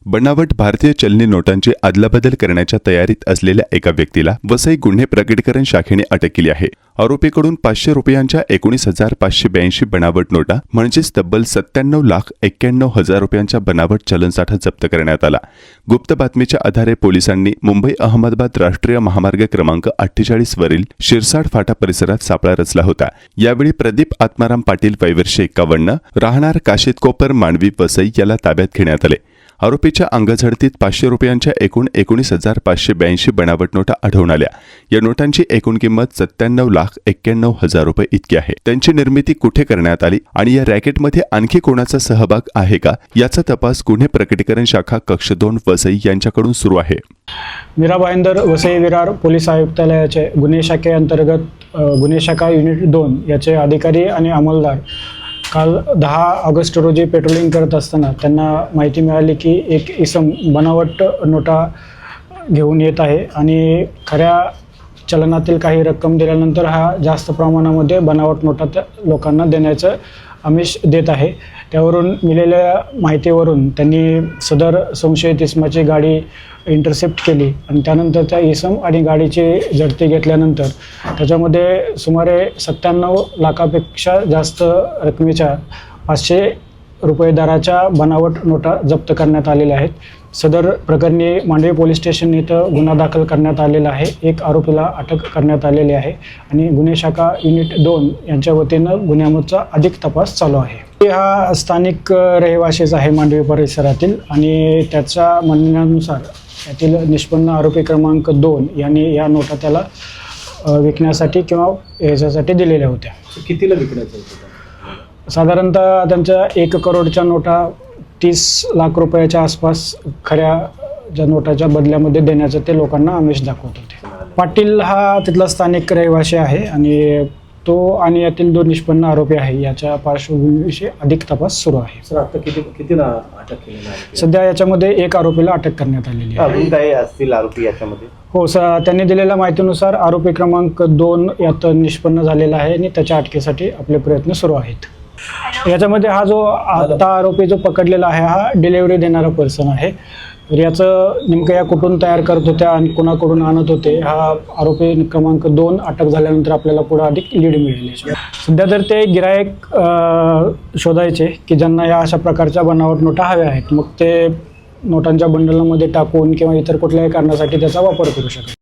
बनावट भारतीय चलनी नोटांची अदलाबदल करण्याच्या तयारीत असलेल्या एका व्यक्तीला वसई गुन्हे प्रकटीकरण शाखेने अटक केली आहे। आरोपीकडून 500 रुपयांच्या 19,582 बनावट नोटा म्हणजेच तब्बल 97,91,000 रुपयांच्या बनावट चलनसाठा जप्त करण्यात आला। गुप्त बातमीच्या आधारे पोलिसांनी मुंबई अहमदाबाद राष्ट्रीय महामार्ग क्रमांक 48 वरील शिरसाड फाटा परिसरात सापळा रचला होता। यावेळी प्रदीप आत्माराम पाटील वय वर्ष 51 राहणार काशीद कोपर मांडवी वसई याला ताब्यात घेण्यात आले। आरोपीच्या अंगझडतीत 500 रुपयांच्या एकूण 19,582 बनावट नोटा आढळून आल्या। या नोटांची एकूण किंमत 97,91,000 रुपये इतकी आहे। त्यांची निर्मिती कुठे करण्यात आली आणि या रॅकेटमध्ये आणखी कोणाचा सहभाग आहे का याचा तपास गुन्हे प्रकटीकरण शाखा कक्ष 2 वसई यांच्याकडून सुरू आहे। मीरा भाईंदर वसई विरार पोलीस आयुक्तालयाचे गुन्हे शाखेअंतर्गत गुन्हे शाखा युनिट 2 याचे अधिकारी आणि अंमलदार काल 10 ऑगस्ट रोजी पेट्रोलिंग करत असताना त्यांना माहिती मिळाली की एक इसम बनावट नोटा घेऊन येत आहे आणि खऱ्या चलनातील काही रक्कम दिल्यानंतर हा जास्त प्रमाणामध्ये बनावट नोटा त्या लोकांना देण्याचं आमिष देत आहे। त्यावरून मिळालेल्या माहितीवरून त्यांनी सदर संशयित इसमाची गाडी इंटरसेप्ट केली आणि त्यानंतर त्या इसम आणि गाडीची झडती घेतल्यानंतर त्याच्यामध्ये सुमारे 97 लाखापेक्षा जास्त रकमेच्या 500 रुपये दराच्या बनावट नोटा जप्त करण्यात आलेल्या आहेत। सदर प्रकरणी मांडवी पोलीस स्टेशन इथं गुन्हा दाखल करण्यात आलेला आहे। एक आरोपीला अटक करण्यात आलेली आहे आणि गुन्हे शाखा युनिट 2 यांच्या वतीनं गुन्ह्याचा अधिक तपास चालू आहे। हा स्थानिक रहिवासीच आहे मांडवी परिसरातील आणि त्याच्या म्हणण्यानुसार यातील निष्पन्न आरोपी क्रमांक 2 यांनी या नोटा त्याला विकण्यासाठी किंवा याच्यासाठी दिलेल्या होत्या। कितीला विकण्याचं होतं? साधारणतः त्यांच्या 1 करोडच्या नोटा 30 लाख रुपयाच्या आसपास खऱ्या ज्या नोटाच्या बदल्यामध्ये देण्याचं ते लोकांना आमिष दाखवत होते। पाटील हा तिथला स्थानिक रहिवासी आहे आणि तो आणि यातील 2 निष्पन्न आरोपी आहे याच्या पार्श्वभूमीविषयी अधिक तपास सुरू आहे। सर आता किती अटक केलेली आहे? सध्या याच्यामध्ये 1 आरोपीला अटक करण्यात आलेली आहे। अजून काही असतील आरोपी याच्यामध्ये? हो त्यांनी दिलेल्या माहितीनुसार आरोपी क्रमांक 2 यात निष्पन्न झालेला आहे आणि त्याच्या अटकेसाठी आपले प्रयत्न सुरू आहेत। याच्यामध्ये हा जो आता आरोपी जो पकडलेला आहे हा डिलिव्हरी देणारा पर्सन आहे। तर याचं नेमकं या कुठून तयार करत होत्या आणि कोणाकडून आणत होते हा आरोपी क्रमांक 2 अटक झाल्यानंतर आपल्याला पुढे अधिक लीड मिळेल। सध्या तर ते गिरायक शोधायचे की ज्यांना या अशा प्रकारच्या बनावट नोटा हव्या आहेत, मग ते नोटांच्या बंडलमध्ये टाकून किंवा इतर कुठल्याही कारणासाठी त्याचा वापर करू शकतात।